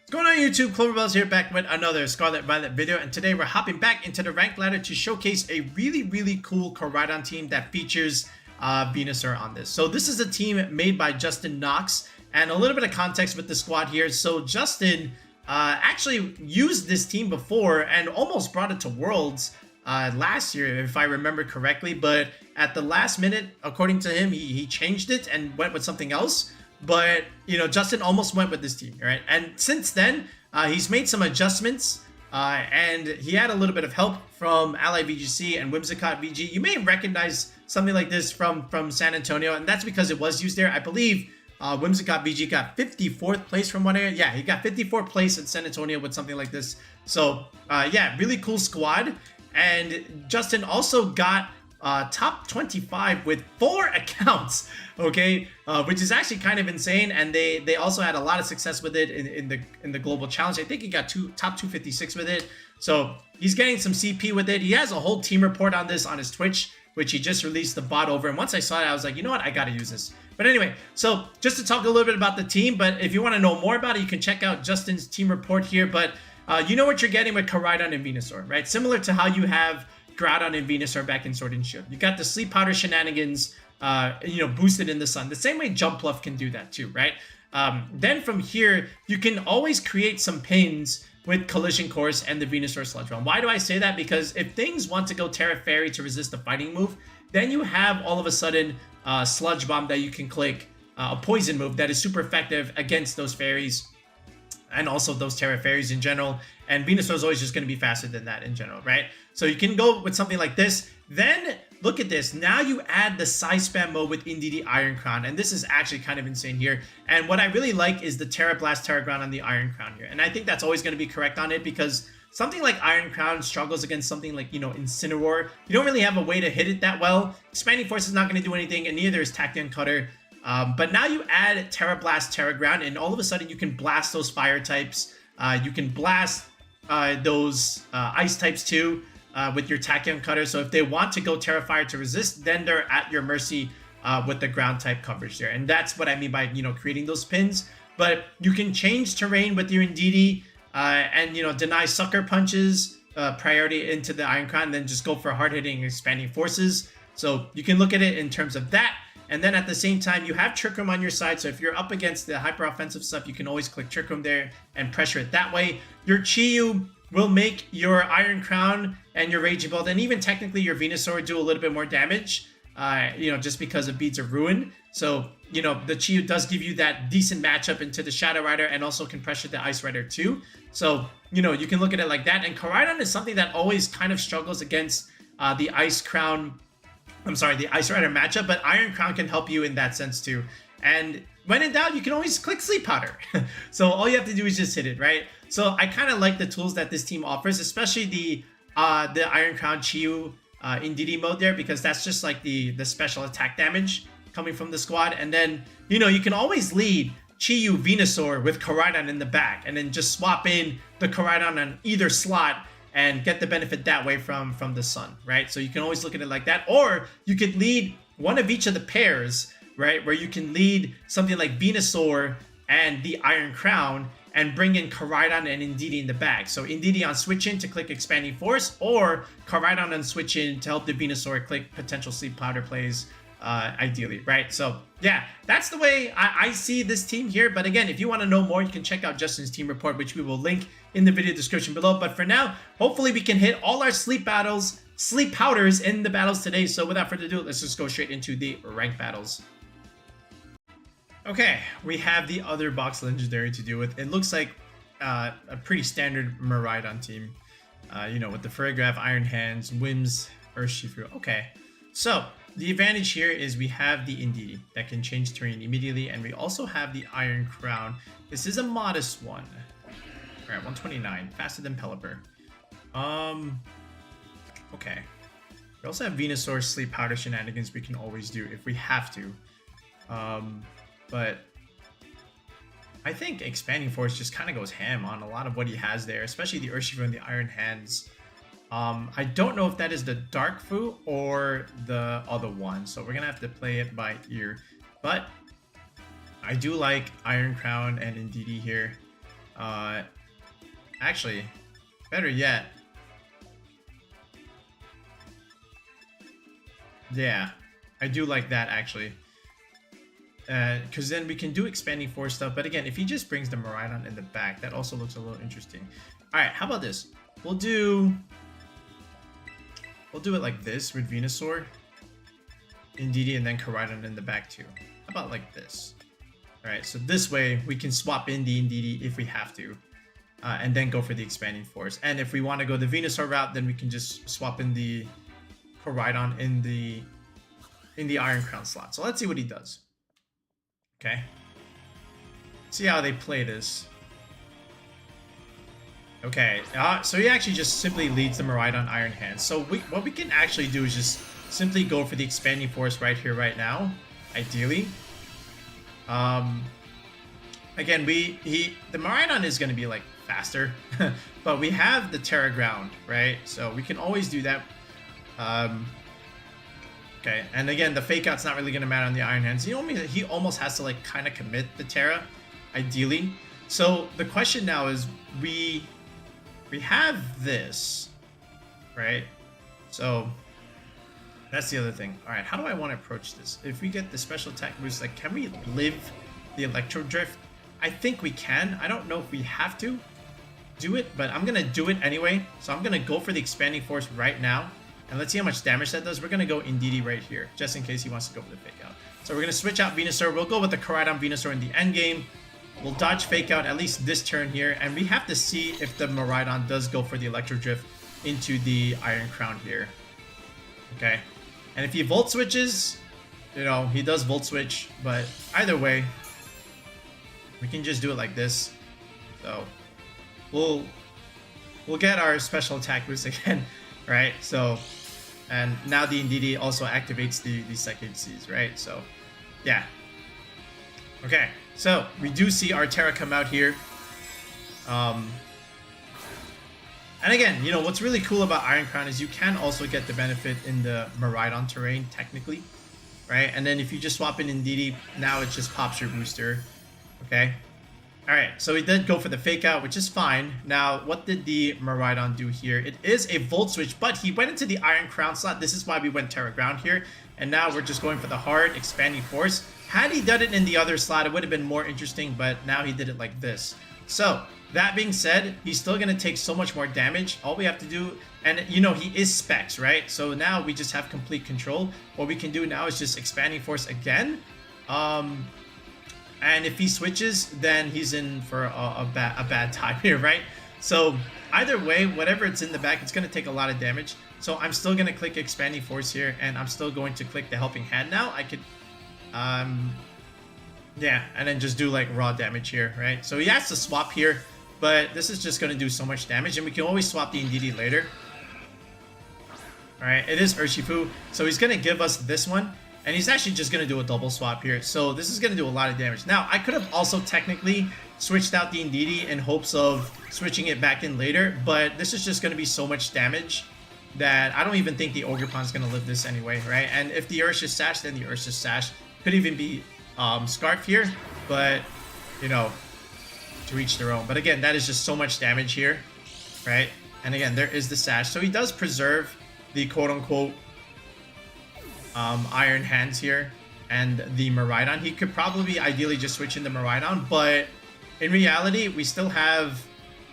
What's going on YouTube? Cloverbells here, back with another Scarlet Violet video, and today we're hopping back into the rank ladder to showcase a really cool Koraidon team that features Venusaur on this. So this is a team made by Justin Knox, and a little bit of context with the squad here. So Justin actually used this team before and almost brought it to Worlds last year, if I remember correctly, but at the last minute, according to him, he changed it and went with something else. But, you know, Justin almost went with this team, right? And since then, he's made some adjustments, and he had a little bit of help from Ally VGC and Whimsicott VG. You may recognize something like this from San Antonio, and that's because it was used there. I believe Whimsicott VG got 54th place from one area. Yeah, he got 54th place in San Antonio with something like this. So, yeah, really cool squad. And Justin also got top 25 with 4 accounts, okay, which is actually kind of insane. And they also had a lot of success with it in the global challenge. I think he got top 256 with it, so he's getting some CP with it. He has a whole team report on this on his Twitch, which he just released the bot over, and once I saw it, I was like, you know what, I gotta use this. But anyway, so just to talk a little bit about the team, but if you want to know more about it, you can check out Justin's team report here. But you know what you're getting with Koraidon and Venusaur, right? Similar to how you have Groudon and Venusaur back in Sword and Shield. You got the Sleep Powder shenanigans, boosted in the sun. The same way Jump Bluff can do that too, right? Then from here, you can always create some pins with Collision Course and the Venusaur Sludge Realm. Why do I say that? Because if things want to go Tera Fairy to resist the fighting move, then you have all of a sudden Sludge Bomb that you can click, a poison move that is super effective against those fairies and also those Tera Fairies in general. And Venusaur is always just going to be faster than that in general, right? So you can go with something like this. Then look at this. Now you add the psyspam mode with Indeedee Iron Crown, and this is actually kind of insane here. And what I really like is the Tera Blast, Tera Ground on the Iron Crown here. And I think that's always going to be correct on it, because something like Iron Crown struggles against something like, Incineroar. You don't really have a way to hit it that well. Expanding Force is not going to do anything, and neither is Tachyon Cutter. But now you add Tera Blast, Tera Ground, and all of a sudden you can blast those fire types. You can blast those ice types too with your Tachyon Cutter. So if they want to go Tera Fire to resist, then they're at your mercy with the ground type coverage there. And that's what I mean by, creating those pins. But you can change terrain with your Indeedee and, deny Sucker Punches priority into the Iron Crown, and then just go for hard-hitting Expanding Forces. So you can look at it in terms of that. And then at the same time, you have Trick Room on your side. So if you're up against the hyper offensive stuff, you can always click Trick Room there and pressure it that way. Your Chi-Yu will make your Iron Crown and your Raging Bolt, and even technically your Venusaur, do a little bit more damage, just because of Beads of Ruin. So, the Chi-Yu does give you that decent matchup into the Shadow Rider, and also can pressure the Ice Rider too. So, you can look at it like that. And Koraidon is something that always kind of struggles against the Ice Rider matchup, but Iron Crown can help you in that sense too. And when in doubt, you can always click Sleep Powder. So all you have to do is just hit it, right? So I kind of like the tools that this team offers, especially the Iron Crown Chi-Yu Indeedee mode there, because that's just like the special attack damage coming from the squad. And then, you can always lead Chi-Yu Venusaur with Koraidon in the back, and then just swap in the Koraidon on either slot and get the benefit that way from the sun, right? So you can always look at it like that. Or you could lead one of each of the pairs, right? Where you can lead something like Venusaur and the Iron Crown, and bring in Koraidon and Indeedee in the back. So Indeedee on switch in to click Expanding Force, or Koraidon on switch in to help the Venusaur click potential Sleep Powder plays, ideally, right? So yeah, that's the way I see this team here. But again, if you want to know more, you can check out Justin's team report, which we will link in the video description below. But for now, hopefully we can hit all our sleep powders in the battles today. So without further ado, let's just go straight into the rank battles. Okay, we have the other box legendary to deal with. It looks like a pretty standard Miraidon team, with the Farigiraf, Iron Hands, Whims, Urshifu. Okay, so the advantage here is we have the Indeedee that can change terrain immediately, and we also have the Iron Crown. This is a modest one. Alright, 129, faster than Pelipper. Okay. We also have Venusaur Sleep Powder shenanigans we can always do if we have to. But I think Expanding Force just kind of goes ham on a lot of what he has there, especially the Urshifu and the Iron Hands. I don't know if that is the Dark Fu or the other one, so we're gonna have to play it by ear. But I do like Iron Crown and Indeedee here. Actually, better yet. Yeah, I do like that actually. Because then we can do expanding force stuff. But again, if he just brings the Miraidon in the back, that also looks a little interesting. All right, how about this? We'll do it like this with Venusaur, Indeedee, and then Koraidon in the back too. How about like this? All right, so this way we can swap in the Indeedee if we have to, and then go for the expanding force. And if we want to go the Venusaur route, then we can just swap in the Koraidon in the Iron Crown slot. So let's see what he does. Okay. See how they play this. Okay, so he actually just simply leads the Miraidon Iron Hands. So what we can actually do is just simply go for the expanding force right here, right now, ideally. Again, the Miraidon is going to be like faster, but we have the Tera Ground, right? So we can always do that. Okay, and again, the fake out's not really going to matter on the Iron Hands. He almost has to like kind of commit the Tera, ideally. So the question now is, we have this, right? So that's the other thing. All right, how do I want to approach this? If we get the special attack boost, like, can we live the Electro Drift? I think we can. I don't know if we have to do it, but I'm gonna do it anyway. So I'm gonna go for the expanding force right now. And let's see how much damage that does. We're going to go Indeedee right here, just in case he wants to go for the fake out. So we're going to switch out Venusaur. We'll go with the Koraidon Venusaur in the end game. We'll dodge fake out at least this turn here. And we have to see if the Miraidon does go for the Electro Drift into the Iron Crown here. Okay. And if he Volt Switches, you know, he does Volt Switch. But either way, we can just do it like this. So we'll get our special attack boost again. Right, so, and now the Indeedee also activates the second C's, right? So, yeah. Okay, so we do see our Tera come out here. And again, you know, what's really cool about Iron Crown is you can also get the benefit in the Miraidon terrain, technically, right? And then if you just swap in Indeedee, now it just pops your booster, okay? All right, so he did go for the fake out, which is fine. Now, what did the Miraidon do here? It is a Volt Switch, but he went into the Iron Crown slot. This is why we went Tera Ground here. And now we're just going for the hard expanding force. Had he done it in the other slot, it would have been more interesting, but now he did it like this. So, that being said, he's still going to take so much more damage. All we have to do, and you know, he is Specs, right? So now we just have complete control. What we can do now is just expanding force again. And if he switches, then he's in for a bad time here, right? So either way, whatever it's in the back, it's going to take a lot of damage. So I'm still going to click Expanding Force here, and I'm still going to click the Helping Hand now. I could, yeah, and then just do like raw damage here, right? So he has to swap here, but this is just going to do so much damage, and we can always swap the Indeedee later. All right, it is Urshifu, so he's going to give us this one. And he's actually just going to do a double swap here. So this is going to do a lot of damage. Now, I could have also technically switched out the Indeedee in hopes of switching it back in later. But this is just going to be so much damage that I don't even think the Ogerpon is going to live this anyway, right? And if the Ursh is Sash, then the Ursh is Sash. Could even be Scarf here. But, you know, to each their own. But again, that is just so much damage here, right? And again, there is the Sash. So he does preserve the quote-unquote Iron Hands here and the Miraidon. He could probably ideally just switch in the Miraidon, but in reality, we still have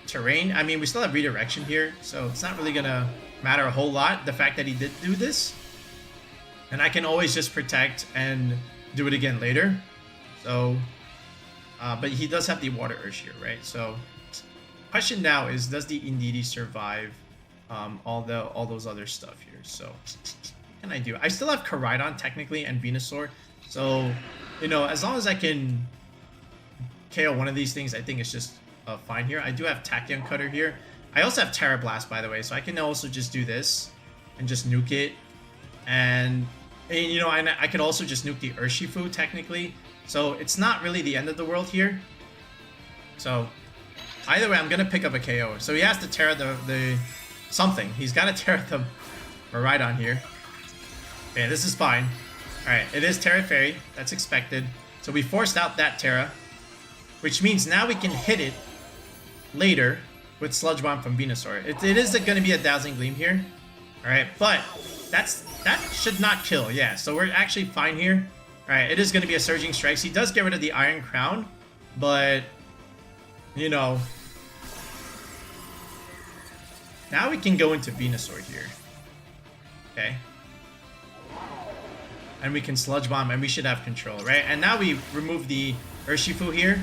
terrain. I mean, we still have redirection here, so it's not really gonna matter a whole lot, the fact that he did do this. And I can always just protect and do it again later. So, but he does have the Water Ursh here, right? So, question now is, does the Indeedee survive all those other stuff here? So, can I do? I still have Koraidon technically and Venusaur, so you know, as long as I can KO one of these things, I think it's just fine here. I do have Tachyon Cutter here. I also have Tera Blast, by the way, so I can also just do this and just nuke it, and you know, I can also just nuke the Urshifu technically, so it's not really the end of the world here. So either way, I'm gonna pick up a KO. So he has to Tera the something. He's got to Tera the Miraidon here. Okay, this is fine. Alright, it is Tera Fairy. That's expected. So we forced out that Tera, which means now we can hit it later with Sludge Bomb from Venusaur. It is going to be a Dazzling Gleam here. Alright, but that should not kill. Yeah, so we're actually fine here. Alright, it is going to be a Surging Strikes. He does get rid of the Iron Crown, but, you know, now we can go into Venusaur here. Okay. And we can Sludge Bomb, and we should have control, right? And now we remove the Urshifu here.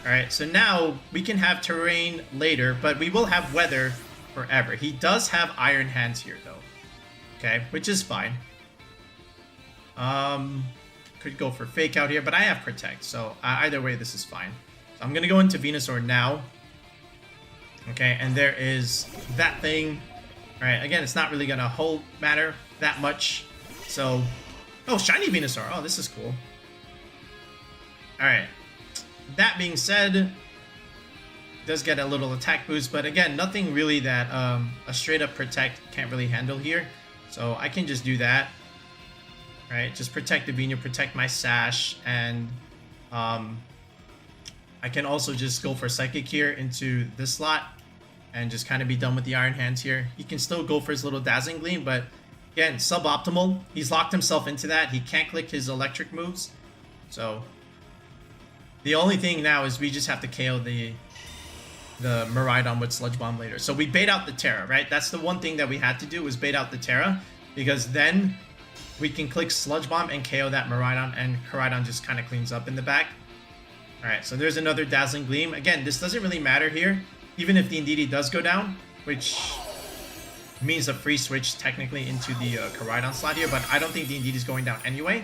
Alright, so now we can have Terrain later, but we will have Weather forever. He does have Iron Hands here, though. Okay, which is fine. Could go for Fake Out here, but I have Protect, so either way, this is fine. So I'm gonna go into Venusaur now. Okay, and there is that thing. Alright, again, it's not really gonna matter that much. So, oh, Shiny Venusaur. Oh, this is cool. Alright. That being said, does get a little attack boost, but again, nothing really that a straight up Protect can't really handle here. So I can just do that. Right, just protect the Venu, protect my Sash, and I can also just go for Psychic here into this slot and just kind of be done with the Iron Hands here. He can still go for his little Dazzling Gleam, but again, suboptimal. He's locked himself into that. He can't click his electric moves. So the only thing now is we just have to KO the Miraidon with Sludge Bomb later. So we bait out the Tera, right? That's the one thing that we had to do, was bait out the Tera, because then we can click Sludge Bomb and KO that Miraidon, and Koraidon just kind of cleans up in the back. Alright, so there's another Dazzling Gleam. Again, this doesn't really matter here, even if the Indeedee does go down, which means a free switch technically into the Koraidon slot here, but I don't think the Indeedee is going down anyway.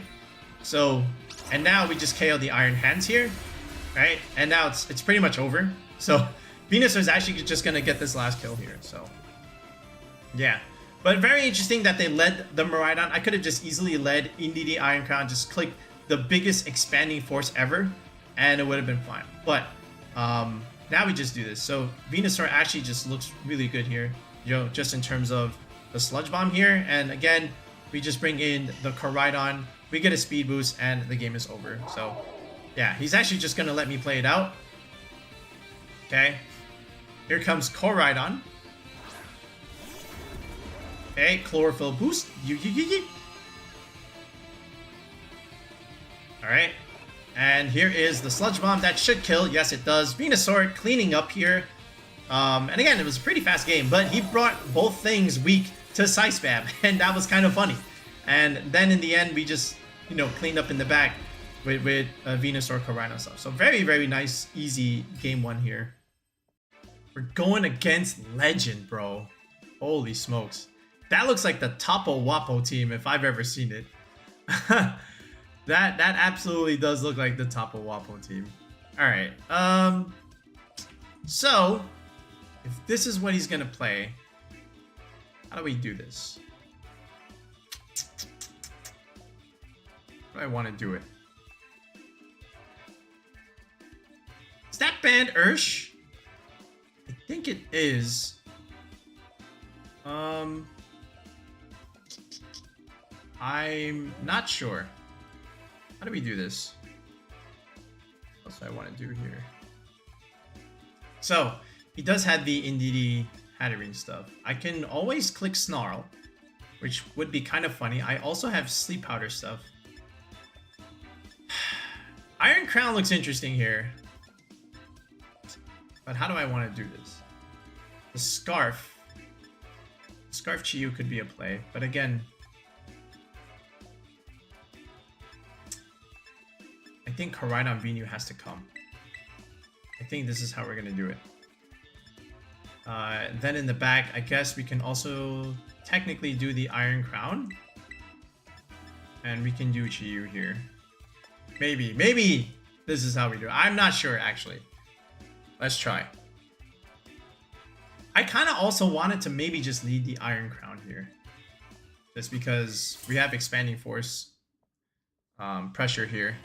So, and now we just KO the Iron Hands here, right? And now it's pretty much over. So Venusaur is actually just going to get this last kill here, so yeah. But very interesting that they led the Miraidon. I could have just easily led Indeedee Iron Crown, just click the biggest expanding force ever, and it would have been fine. But now we just do this. So Venusaur actually just looks really good here, you know, just in terms of the Sludge Bomb here. And again, we just bring in the Koraidon, we get a speed boost, and the game is over. So yeah, he's actually just going to let me play it out. Okay, here comes Koraidon. Okay, Chlorophyll boost. Alright. And here is the Sludge Bomb. That should kill. Yes, it does. Venusaur cleaning up here. And again, it was a pretty fast game, but he brought both things weak to psyspam, and that was kind of funny. And then in the end, we just, you know, cleaned up in the back with Venusaur Koraidon stuff. So very, very nice, easy game one here. We're going against Legend, bro. Holy smokes. That looks like the Tapo Wapo team if I've ever seen it. That absolutely does look like the Tapo Wapo team. Alright. So, if this is what he's going to play, how do we do this? How do I want to do it? Is that banned Ursh? I think it is. I'm not sure. How do we do this? What do I want to do here? So, he does have the Indeedee Hatterene stuff. I can always click Snarl, which would be kind of funny. I also have Sleep Powder stuff. Iron Crown looks interesting here. But how do I want to do this? The Scarf. Scarf Chi-Yu could be a play, but again, I think Koraidon Venu has to come. I think this is how we're gonna do it. Then in the back, I guess we can also technically do the Iron Crown. And we can do Chi-Yu here. Maybe this is how we do it. I'm not sure, actually. Let's try. I kind of also wanted to maybe just lead the Iron Crown here. Just because we have Expanding Force pressure here.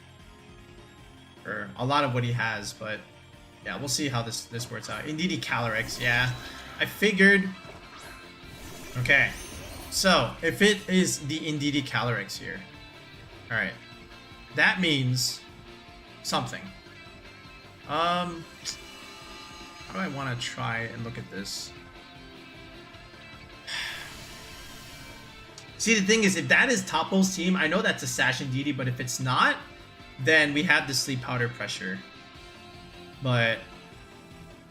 For a lot of what he has, but yeah, we'll see how this works out. Indeedee Calyrex, yeah. I figured. Okay. So, if it is the Indeedee Calyrex here. Alright. That means something. How do I want to try and look at this? See, the thing is, if that is Topo's team, I know that's a Sash Indeedee, but if it's not, then we have the Sleep Powder pressure. But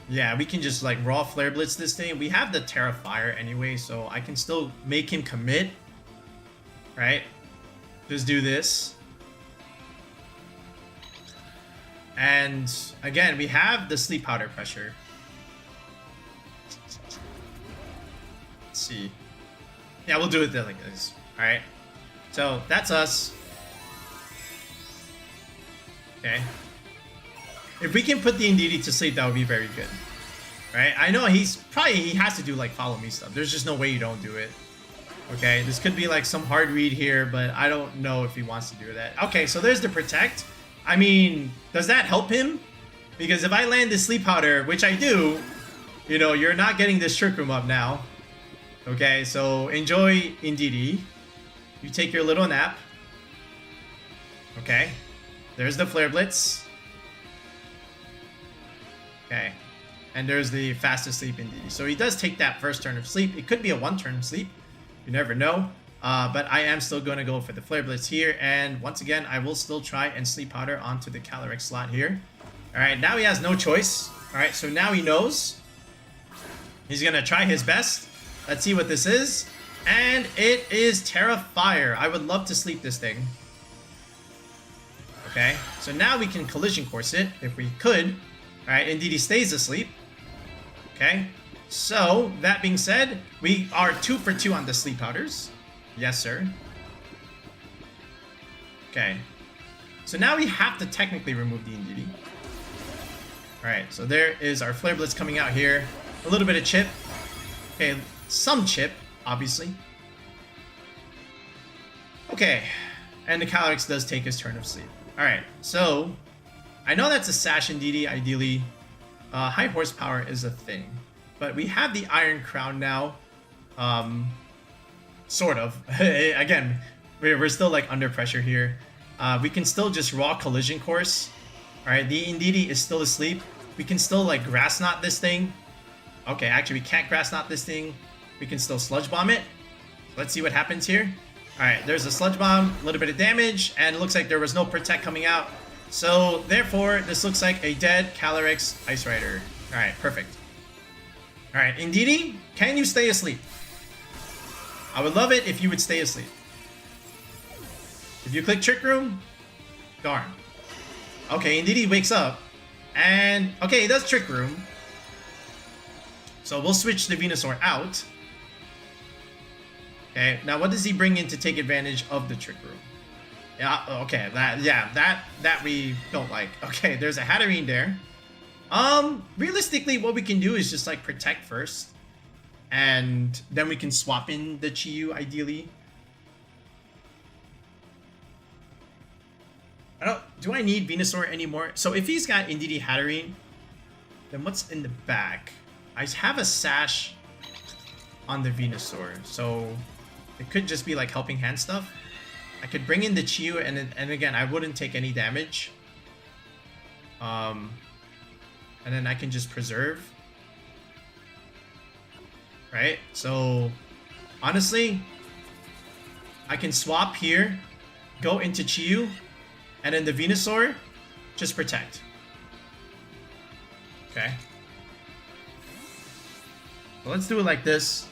yeah, we can just like raw Flare Blitz this thing. We have the Tera Fire anyway, so I can still make him commit. Right? Just do this. And again, we have the Sleep Powder pressure. Let's see. Yeah, we'll do it like this. Alright. So that's us. Okay. If we can put the Indeedee to sleep, that would be very good. Right? I know he has to do like follow me stuff. There's just no way you don't do it. Okay, this could be like some hard read here, but I don't know if he wants to do that. Okay, so there's the Protect. I mean, does that help him? Because if I land the Sleep Powder, which I do, you know, you're not getting this Trick Room up now. Okay, so enjoy Indeedee. You take your little nap. Okay, there's the Flare Blitz. Okay, and there's the fastest sleep Indeedee. So he does take that first turn of sleep. It could be a one-turn sleep. You never know. But I am still going to go for the Flare Blitz here. And once again, I will still try and Sleep Powder onto the Calyrex slot here. Alright, now he has no choice. Alright, so now he knows. He's going to try his best. Let's see what this is. And it is Tera Fire. I would love to sleep this thing. Okay, so now we can Collision Course it if we could. Alright, Indeedee stays asleep. Okay, so that being said, we are 2 for 2 on the Sleep Powders. Yes, sir. Okay, so now we have to technically remove the Indeedee. Alright, so there is our Flare Blitz coming out here. A little bit of chip. Okay, some chip, obviously. Okay, and the Calyrex does take his turn of sleep. Alright, so I know that's a Sash Indeedee, ideally. High horsepower is a thing. But we have the Iron Crown now. Sort of. Again, we're still like under pressure here. We can still just raw Collision Course. Alright, the Indeedee is still asleep. We can still like Grass Knot this thing. Okay, actually we can't Grass Knot this thing. We can still Sludge Bomb it. Let's see what happens here. Alright, there's a Sludge Bomb, a little bit of damage, and it looks like there was no Protect coming out. So, therefore, this looks like a dead Calyrex-Ice Rider. Alright, perfect. Alright, Indeedee, can you stay asleep? I would love it if you would stay asleep. If you click Trick Room, darn. Okay, Indeedee wakes up, and, okay, he does Trick Room. So, we'll switch the Venusaur out. Okay, now what does he bring in to take advantage of the Trick Room? Yeah, okay, that we don't like. Okay, there's a Hatterene there. Realistically, what we can do is just like Protect first. And then we can swap in the Chi-Yu, ideally. Do I need Venusaur anymore? So if he's got Indeedee Hatterene, then what's in the back? I have a Sash on the Venusaur, so it could just be like helping hand stuff. I could bring in the Chi-Yu, and again, I wouldn't take any damage. And then I can just preserve. Right? So, honestly, I can swap here, go into Chi-Yu, and then the Venusaur, just Protect. Okay. So let's do it like this.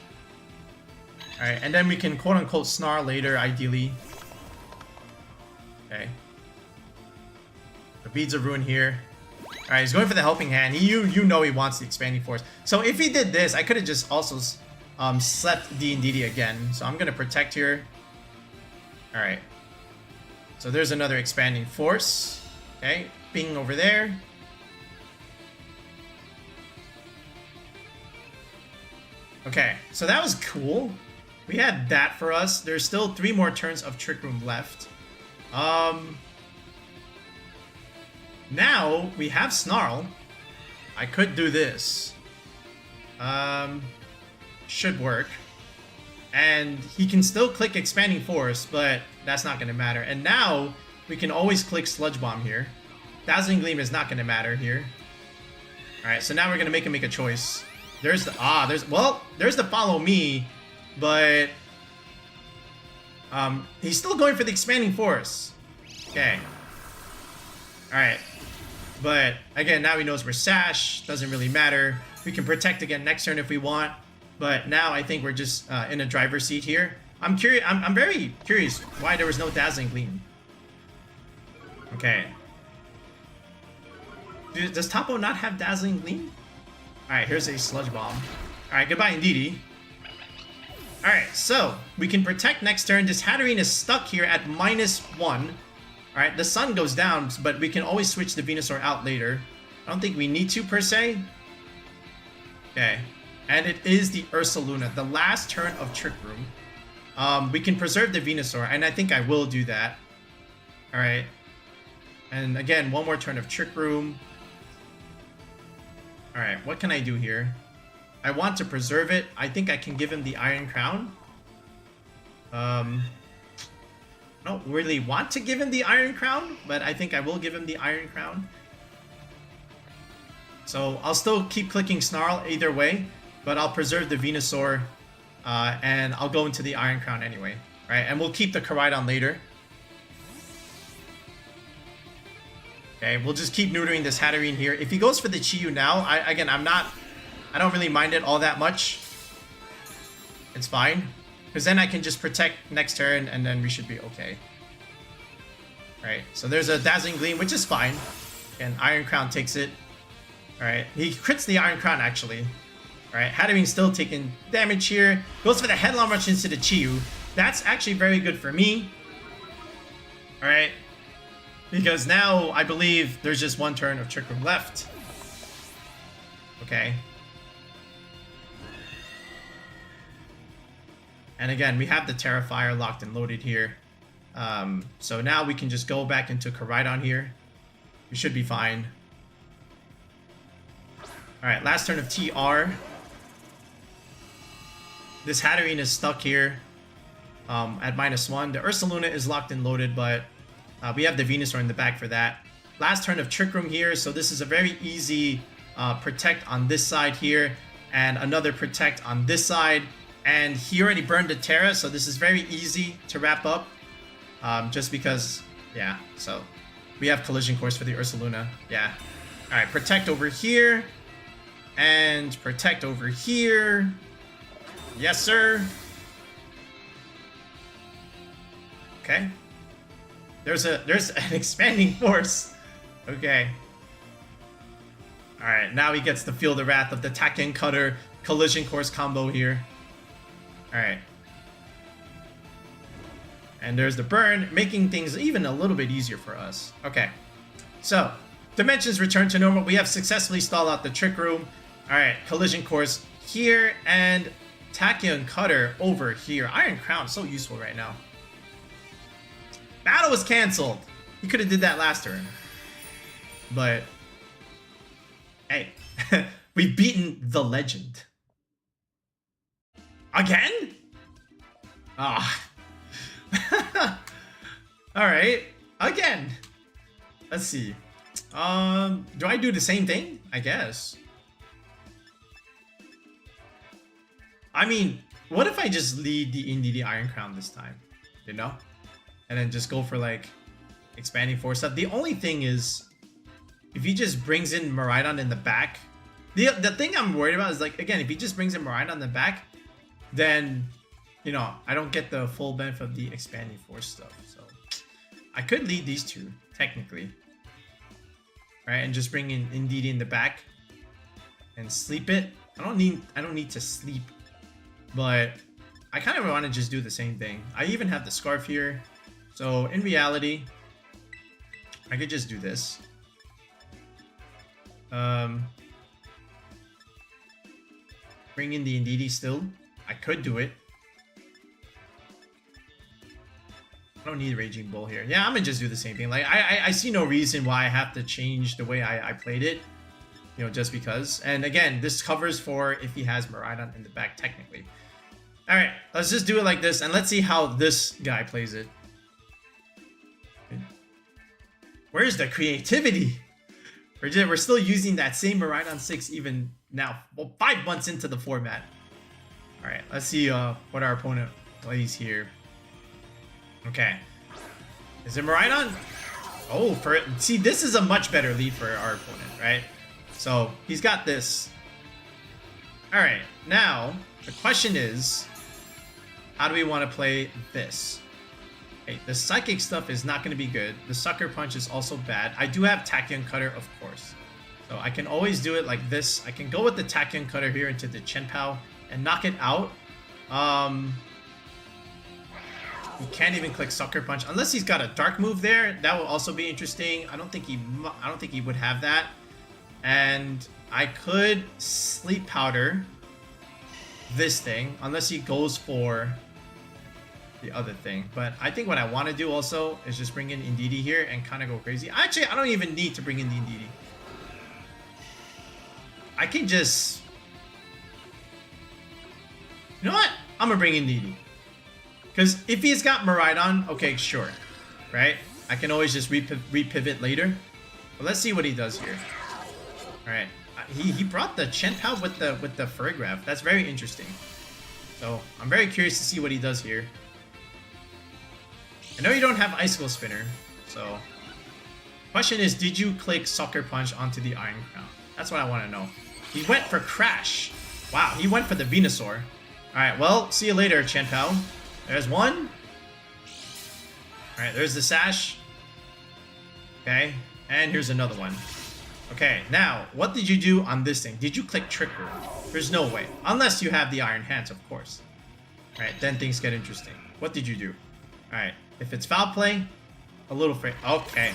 Alright, and then we can quote-unquote Snarl later, ideally. Okay. The Beads of Ruin here. Alright, he's going for the Helping Hand. You know he wants the Expanding Force. So if he did this, I could have just also slept the Indeedee again. So I'm going to Protect here. Alright. So there's another Expanding Force. Okay, Bing over there. Okay, so that was cool. We had that for us. There's still 3 more turns of Trick Room left. Now we have Snarl. I could do this. Should work. And he can still click Expanding Force, but that's not going to matter. And now we can always click Sludge Bomb here. Dazzling Gleam is not going to matter here. Alright, so now we're gonna make him make a choice. There's the follow me, but he's still going for the expanding force. Okay. Alright. But again, now he knows we're Sash, doesn't really matter. We can protect again next turn if we want. But now I think we're just in a driver's seat here. I'm curious. I'm very curious why there was no Dazzling Gleam. Okay. Does Tapo not have Dazzling Gleam? Alright, here's a Sludge Bomb. Alright, goodbye Indeedee. Alright, so we can protect next turn. This Hatterene is stuck here at -1. Alright, the sun goes down, but we can always switch the Venusaur out later. I don't think we need to per se. Okay. And it is the Ursaluna, the last turn of Trick Room. We can preserve the Venusaur, and I think I will do that. Alright. And again, one more turn of Trick Room. Alright, what can I do here? I want to preserve it. I think I can give him the Iron Crown. I don't really want to give him the Iron Crown, but I think I will give him the Iron Crown. So I'll still keep clicking Snarl either way, but I'll preserve the Venusaur, and I'll go into the Iron Crown anyway, right? And we'll keep the Koraidon later. Okay, we'll just keep neutering this Hatterene here. If he goes for the Chi-Yu now, I don't really mind it all that much. It's fine. Because then I can just protect next turn, and then we should be okay. Alright, so there's a Dazzling Gleam, which is fine. And Iron Crown takes it. Alright, he crits the Iron Crown, actually. Alright, Hatterene's still taking damage here. Goes for the Headlong Rush into the Chi-Yu. That's actually very good for me. Alright. Because now, I believe, there's just one turn of Trick Room left. Okay. And again, we have the Terrifier locked and loaded here. So now we can just go back into Koraidon here. We should be fine. Alright, last turn of TR. This Hatterene is stuck here at -1. The Ursaluna is locked and loaded, but we have the Venusaur in the back for that. Last turn of Trick Room here, so this is a very easy protect on this side here, and another protect on this side. And he already burned the Tera, so this is very easy to wrap up. Just because, yeah, so we have Collision Course for the Ursaluna. Yeah. Alright, protect over here. And protect over here. Yes, sir. Okay. There's an expanding force. Okay. Alright, now he gets to feel the wrath of the Takken Cutter Collision Course combo here. Alright. And there's the burn, making things even a little bit easier for us. Okay. So, dimensions return to normal. We have successfully stalled out the Trick Room. Alright, Collision Course here, and Takken Cutter over here. Iron Crown, so useful right now. Battle was cancelled. He could have did that last turn. But, hey, we've beaten the legend. Again? Ah. Alright. Again. Let's see. Do I do the same thing? I guess. I mean, what if I just lead the Indeedee Iron Crown this time? You know? And then just go for like expanding force stuff. The only thing is, if he just brings in Miraidon in the back, the thing I'm worried about is, like, again, if he just brings in Miraidon in the back, then, you know, I don't get the full benefit of the expanding force stuff. So I could lead these two technically, right, and just bring in Indeedee in the back and sleep it. I don't need to sleep, but I kind of want to just do the same thing. I even have the scarf here, so in reality, I could just do this. Bring in the Indeedee still. I could do it. I don't need Raging Bull here. Yeah, I'm gonna just do the same thing. Like, I see no reason why I have to change the way I played it. You know, just because. And again, this covers for if he has Miraidon in the back, technically. Alright, let's just do it like this, and let's see how this guy plays it. Where's the creativity? We're still using that same Miraidon 6 even now, well, 5 months into the format. All right, let's see what our opponent plays here. Okay, is it Miraidon? Oh, see, this is a much better lead for our opponent, right? So he's got this. All right, now the question is, how do we want to play this? Okay, the psychic stuff is not going to be good. The sucker punch is also bad. I do have Tachyon Cutter, of course. So I can always do it like this. I can go with the Tachyon Cutter here into the Chien-Pao and knock it out. He can't even click Sucker Punch unless he's got a dark move there. That will also be interesting. I don't think he would have that. And I could Sleep Powder this thing unless he goes for the other thing. But I think what I want to do also is just bring in Indeedee here and kind of go crazy. Actually, I don't even need to bring in the Indeedee. I can just... You know what? I'm gonna bring in Indeedee. Because if he's got Miraidon, okay, sure. Right? I can always just repivot later. But let's see what he does here. Alright. He brought the Chien-Pao with the Farigiraf. That's very interesting. So I'm very curious to see what he does here. I know you don't have Icicle Spinner, so question is, did you click Sucker Punch onto the Iron Crown? That's what I want to know. He went for Crash. Wow, he went for the Venusaur. Alright, well, see you later, Chien-Pao. There's one. Alright, there's the Sash. Okay, and here's another one. Okay, now, what did you do on this thing? Did you click Trick Room? There's no way. Unless you have the Iron Hands, of course. Alright, then things get interesting. What did you do? Alright, if it's Foul Play, a little afraid. Okay.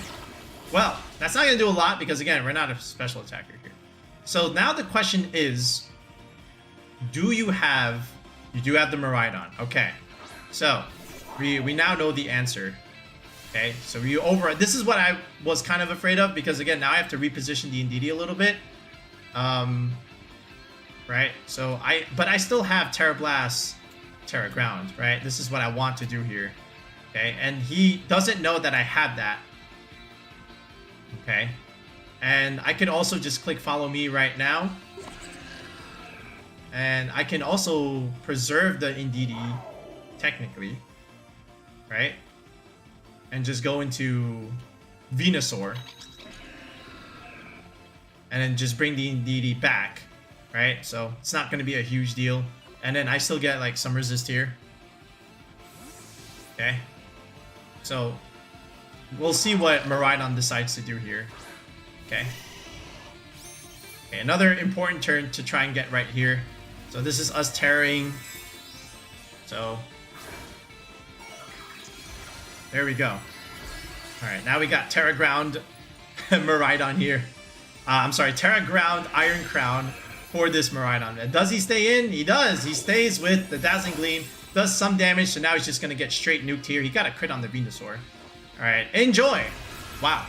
Well, that's not going to do a lot because, again, we're not a special attacker here. So now the question is, do you have... You do have the Miraidon. Okay. So, we now know the answer. Okay, so this is what I was kind of afraid of because, again, now I have to reposition the Indeedee a little bit. Right? So, but I still have Tera Blast, Tera Ground, right? This is what I want to do here. Okay, and he doesn't know that I have that. Okay, and I can also just click Follow Me right now. And I can also preserve the Indeedee, technically, right? And just go into Venusaur. And then just bring the Indeedee back, right? So it's not going to be a huge deal. And then I still get like some resist here. Okay. So we'll see what Miraidon decides to do here. Okay. Okay, another important turn to try and get right here. So this is us tearing. So there we go. Alright, now we got Tera Ground Miraidon here. I'm sorry, Tera Ground Iron Crown for this Miraidon. And does he stay in? He does. He stays with the Dazzling Gleam. Does some damage, so now he's just going to get straight nuked here. He got a crit on the Venusaur. Alright, enjoy! Wow.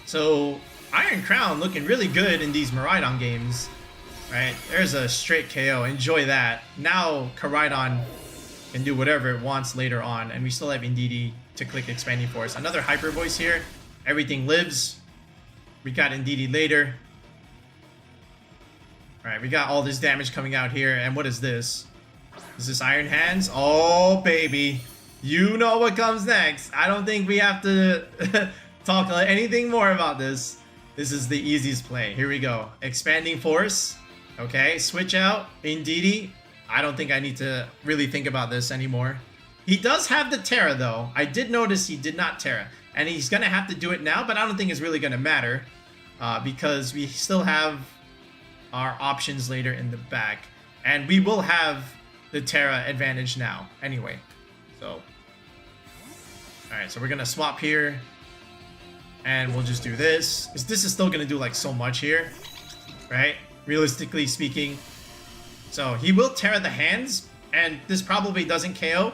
So, Iron Crown looking really good in these Miraidon games. Right, there's a straight KO. Enjoy that. Now Koraidon can do whatever it wants later on, and we still have Indeedee to click Expanding Force. Another Hyper Voice here. Everything lives. We got Indeedee later. Alright, we got all this damage coming out here, and what is this? Is this Iron Hands? Oh, baby. You know what comes next. I don't think we have to talk anything more about this. This is the easiest play. Here we go. Expanding Force. Okay, switch out, Indeedee. I don't think I need to really think about this anymore. He does have the Tera, though. I did notice he did not Tera. And he's going to have to do it now, but I don't think it's really going to matter. Because we still have our options later in the back. And we will have the Tera advantage now, anyway. So, alright, so we're going to swap here. And we'll just do this. This is still going to do, like, so much here. Right? Realistically speaking. So he will Tera the hands, and this probably doesn't KO.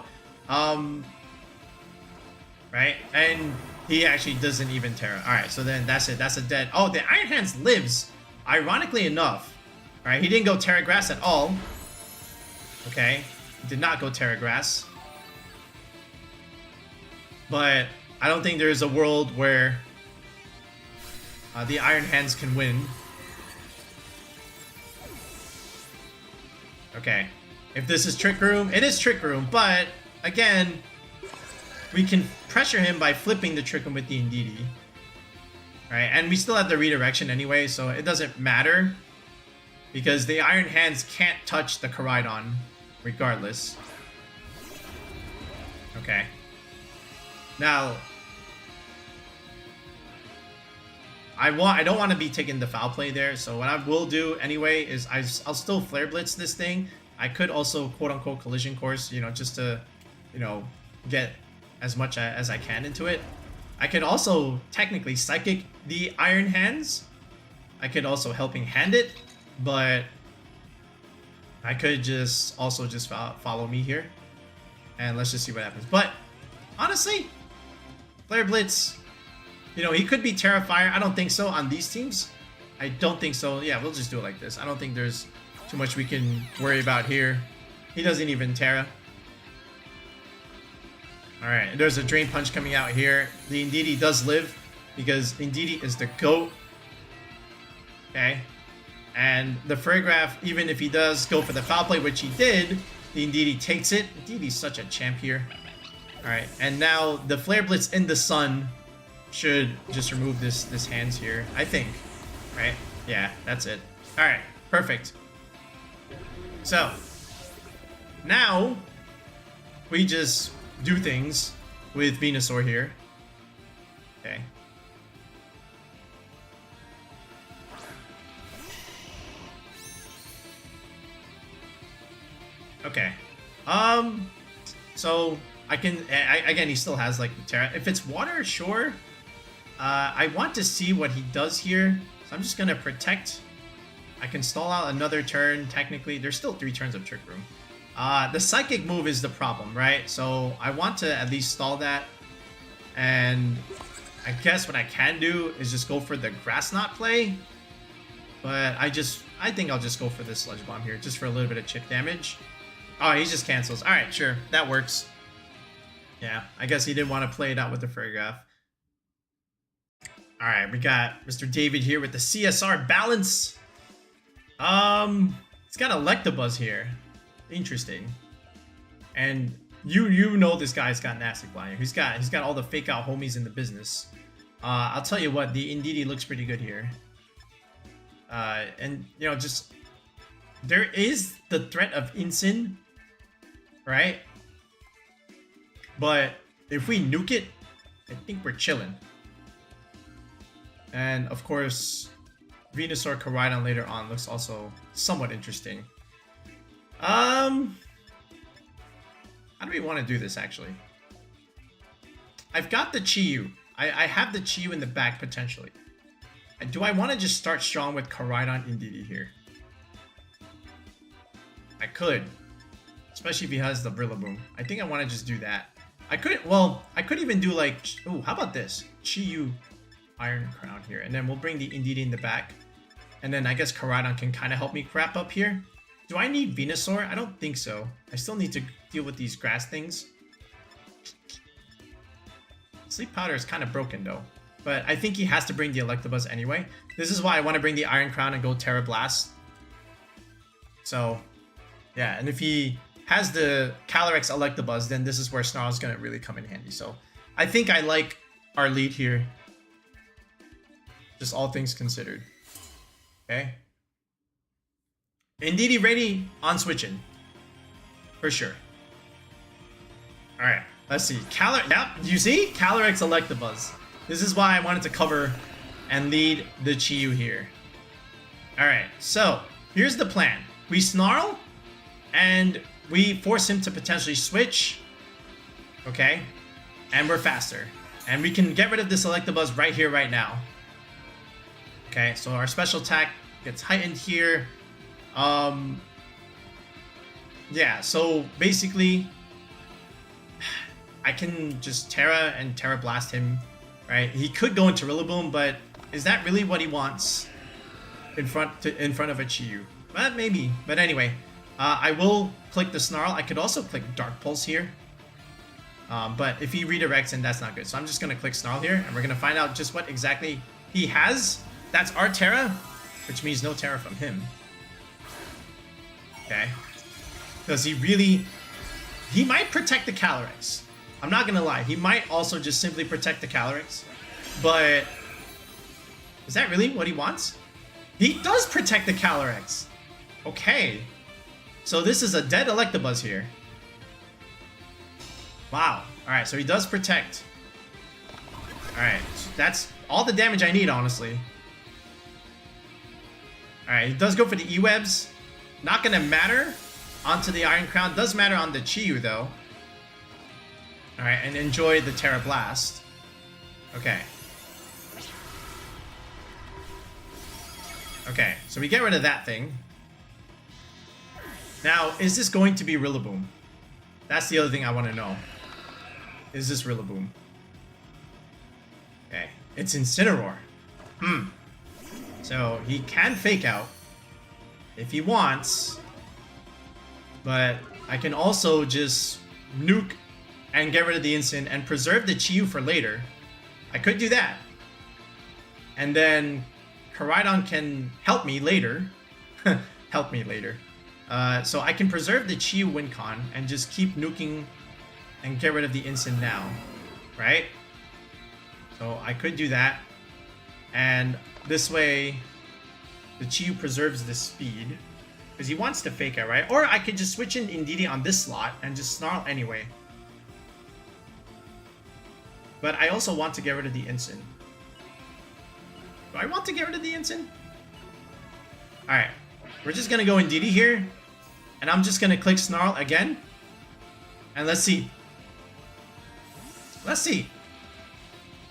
Right? And he actually doesn't even Tera. Alright, so then that's it. That's a dead. Oh, the Iron Hands lives. Ironically enough. Alright, he didn't go Tera Grass at all. Okay. He did not go Tera Grass. But I don't think there's a world where the Iron Hands can win. Okay. If this is Trick Room, it is Trick Room, but again, we can pressure him by flipping the Trick Room with the Indeedee. Right, and we still have the redirection anyway, so it doesn't matter. Because the Iron Hands can't touch the Koraidon, regardless. Okay. Now, I don't want to be taking the foul play there, so what I will do anyway is I'll still Flare Blitz this thing. I could also quote-unquote Collision Course, you know, just to, you know, get as much as I can into it. I could also technically Psychic the Iron Hands. I could also Helping Hand it, but I could just also just follow me here. And let's just see what happens. But honestly, Flare Blitz, you know, he could be Tera Fire. I don't think so on these teams. I don't think so. Yeah, we'll just do it like this. I don't think there's too much we can worry about here. He doesn't even Tera. Alright, there's a Drain Punch coming out here. The Indeedee does live because Indeedee is the GOAT. Okay. And the Farigiraf, even if he does go for the foul play, which he did, the Indeedee takes it. Indeedee's such a champ here. Alright, and now the Flare Blitz in the sun should just remove this hands here, I think. Right? Yeah, that's it. Alright, perfect. So, now we just do things with Venusaur here. Okay. Okay. So I can again, he still has like Tera. If it's water, sure. I want to see what he does here, so I'm just gonna protect. I can stall out another turn. Technically, there's still 3 turns of Trick Room. The Psychic move is the problem, right? So I want to at least stall that. And I guess what I can do is just go for the Grass Knot play. But I think I'll just go for this Sludge Bomb here, just for a little bit of chip damage. Oh, he just cancels. Alright, sure. That works. Yeah, I guess he didn't want to play it out with the Farigiraf. Alright, we got Mr. David here with the CSR balance. He's got Electabuzz here. Interesting. And you know this guy's got Nasty Blind. He's got all the fake out homies in the business. I'll tell you what, the Indeedee looks pretty good here. And you know, just there is the threat of Incin, right? But if we nuke it, I think we're chilling. And of course, Venusaur Koraidon later on looks also somewhat interesting. How do we want to do this actually? I've got the Chi-Yu. I have the Chi-Yu in the back potentially. Do I want to just start strong with Koraidon Indeedee here? I could. Especially if he has the Rillaboom. I think I want to just do that. I could even do like, oh, how about this? Chi-Yu Iron Crown here. And then we'll bring the Indeedee in the back. And then I guess Koraidon can kind of help me crap up here. Do I need Venusaur? I don't think so. I still need to deal with these grass things. Sleep Powder is kind of broken though. But I think he has to bring the Electabuzz anyway. This is why I want to bring the Iron Crown and go Tera Blast. So, yeah. And if he has the Calyrex Electabuzz, then this is where Snarl is going to really come in handy. So, I think I like our lead here. Just all things considered. Okay. Indeedee ready on switching. For sure. Alright, let's see. Yep, you see? Calyrex Electabuzz. This is why I wanted to cover and lead the Chi-Yu here. Alright, so here's the plan. We Snarl and we force him to potentially switch. Okay? And we're faster. And we can get rid of this Electabuzz right here, right now. Okay, so our special attack gets heightened here. Yeah, so basically I can just Tera and Tera Blast him, right? He could go into Rillaboom, but is that really what he wants in front of a Chi-Yu? But maybe. But anyway, I will click the Snarl. I could also click Dark Pulse here. But if he redirects, then that's not good. So I'm just going to click Snarl here, and we're going to find out just what exactly he has, that's our Tera, which means no Tera from him. Okay. Because he might protect the Calyrex. I'm not gonna lie, he might also just simply protect the Calyrex. But is that really what he wants? He does protect the Calyrex. Okay. So this is a dead Electabuzz here. Wow. Alright, so he does protect. Alright, so that's all the damage I need, honestly. Alright, he does go for the E-Webs. Not gonna matter onto the Iron Crown. Does matter on the Chi-Yu, though. Alright, and enjoy the Tera Blast. Okay. Okay, so we get rid of that thing. Now, is this going to be Rillaboom? That's the other thing I want to know. Is this Rillaboom? Okay, it's Incineroar. So he can Fake Out if he wants, but I can also just nuke and get rid of the Incin and preserve the Chi-Yu for later. I could do that. And then Koraidon can help me later. Help me later. So I can preserve the Chi-Yu win con and just keep nuking and get rid of the Incin now. Right? So I could do that. And this way, the Chi-Yu preserves the speed. Because he wants to Fake Out, right? Or I could just switch in Indeedee on this slot and just Snarl anyway. But I also want to get rid of the Incin. Do I want to get rid of the Incin? Alright. We're just going to go Indeedee here. And I'm just going to click Snarl again. And let's see. Let's see.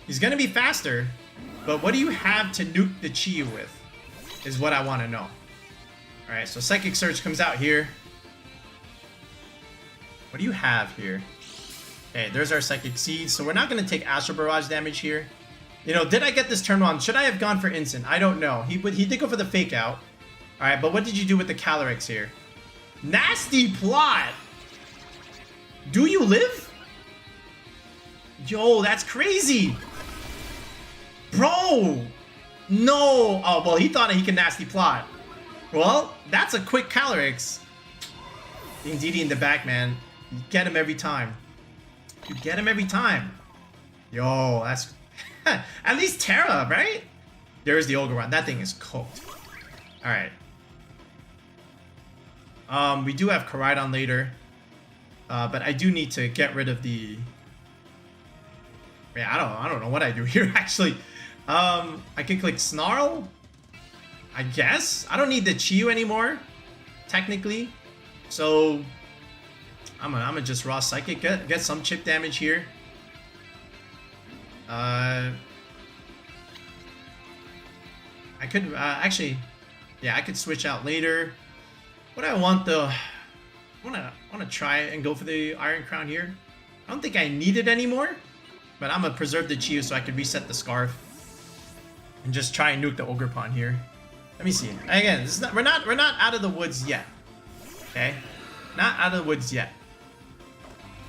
He's going to be faster. But what do you have to nuke the Chi-Yu with? Is what I want to know. Alright, so Psychic Surge comes out here. What do you have here? Okay, there's our Psychic Seed. So we're not going to take Astral Barrage damage here. You know, did I get this turn on? Should I have gone for Incin? I don't know. He did go for the Fake Out. Alright, but what did you do with the Calyrex here? Nasty plot! Do you live? Yo, that's crazy! Bro! No! Oh, well, he thought he could Nasty Plot. Well, that's a quick Calyrex. Indeedee in the back, man. You get him every time. You get him every time. Yo, that's... At least Tera, right? There's the Ogerpon. That thing is cooked. Alright. We do have Koraidon later. But I do need to get rid of the... Yeah, I don't know what I do here, actually. I can click Snarl, I guess. I don't need the Chi-Yu anymore, technically. So I'm gonna just raw Psychic, get some chip damage here. I could actually, yeah, I could switch out later. What I want though, I wanna try and go for the Iron Crown here. I don't think I need it anymore, but I'm gonna preserve the Chi-Yu so I can reset the Scarf. And just try and nuke the Ogerpon here. Let me see. Again, this is we're not out of the woods yet. Okay? Not out of the woods yet.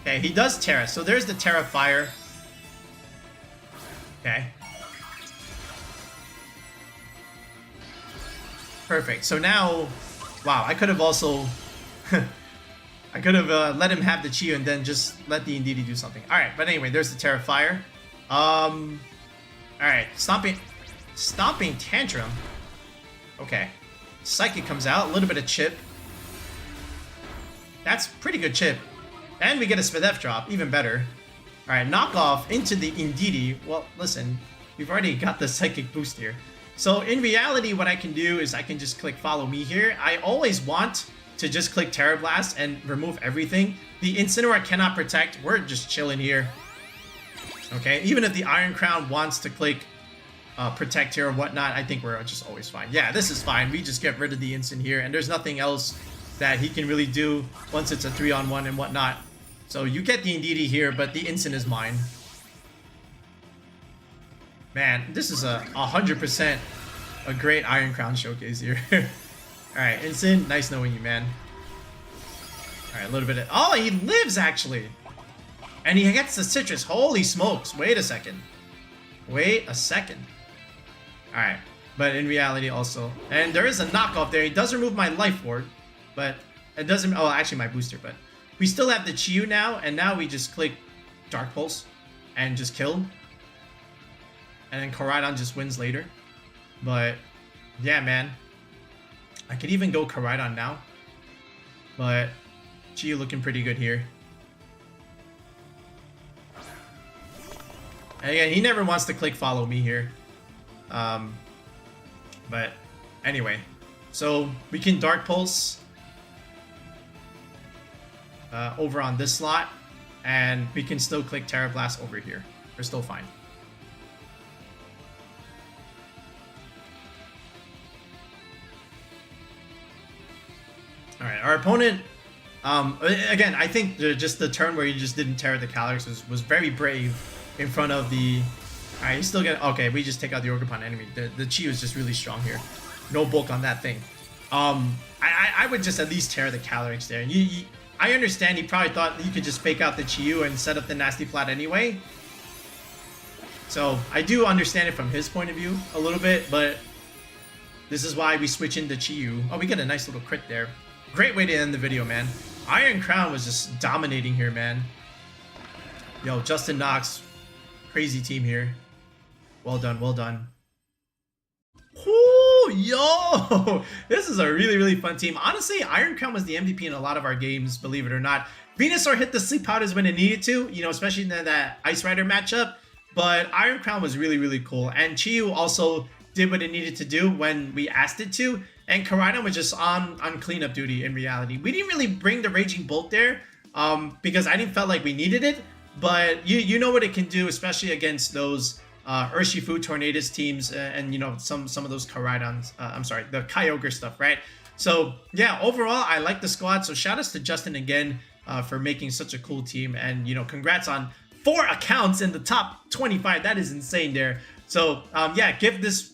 Okay, he does Tera. So there's the Tera Fire. Okay. Perfect. So now, wow, I could have also I could have let him have the Chi-Yu and then just let the Indeedee do something. Alright, but anyway, there's the Tera Fire. Alright, Stomping Tantrum. Okay. Psychic comes out. A little bit of chip. That's pretty good chip. And we get a Spidef drop. Even better. Alright, knockoff into the Indeedee. Well, listen. We've already got the Psychic boost here. So in reality, what I can do is I can just click Follow Me here. I always want to just click Tera Blast and remove everything. The Incineroar cannot protect. We're just chilling here. Okay, even if the Iron Crown wants to click Protect here or whatnot, I think we're just always fine. Yeah, this is fine. We just get rid of the Incin here, and there's nothing else that he can really do once it's a 3-on-1 and whatnot. So you get the Indeedee here, but the Incin is mine. Man, this is a 100% a great Iron Crown showcase here. Alright, Incin, nice knowing you, man. Alright, a little bit of... Oh, he lives, actually! And he gets the Citrus. Holy smokes. Wait a second. Wait a second. Alright. But in reality also. And there is a knockoff there. He does remove my life ward. But it doesn't... Oh, actually my booster. But we still have the Chi-Yu now. And now we just click Dark Pulse. And just kill. And then Koraidon just wins later. But yeah, man. I could even go Koraidon now. But Chi-Yu looking pretty good here. And again, he never wants to click follow me here. But anyway. So we can Dark Pulse over on this slot. And we can still click Tera Blast over here. We're still fine. Alright, our opponent, again, I think just the turn where he just didn't Tera the Calyrex was very brave in front of the... Alright, he's still getting... Okay, we just take out the Ogerpon enemy. The Chi is just really strong here. No bulk on that thing. I would just at least Tera the Calyrex there. I understand he probably thought he could just fake out the Chi-Yu and set up the nasty plot anyway. So, I do understand it from his point of view a little bit, but this is why we switch into Chi-Yu. Oh, we get a nice little crit there. Great way to end the video, man. Iron Crown was just dominating here, man. Yo, Justin Knox. Crazy team here. Well done, well done. Ooh, yo! This is a really, really fun team. Honestly, Iron Crown was the MVP in a lot of our games, believe it or not. Venusaur hit the sleep powders when it needed to, you know, especially in that Ice Rider matchup. But Iron Crown was really, really cool. And Chi-Yu also did what it needed to do when we asked it to. And Koraidon was just on cleanup duty in reality. We didn't really bring the Raging Bolt there because I didn't feel like we needed it. But you know what it can do, especially against those Urshifu Tornadus teams and, you know, some of those Koraidons. I'm sorry, the Kyogre stuff, right? So, yeah, overall, I like the squad. So, shout outs to Justin again for making such a cool team. And, you know, congrats on 4 accounts in the top 25. That is insane there. So, yeah, give this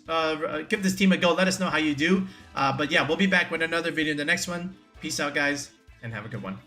team a go. Let us know how you do. But, yeah, we'll be back with another video in the next one. Peace out, guys, and have a good one.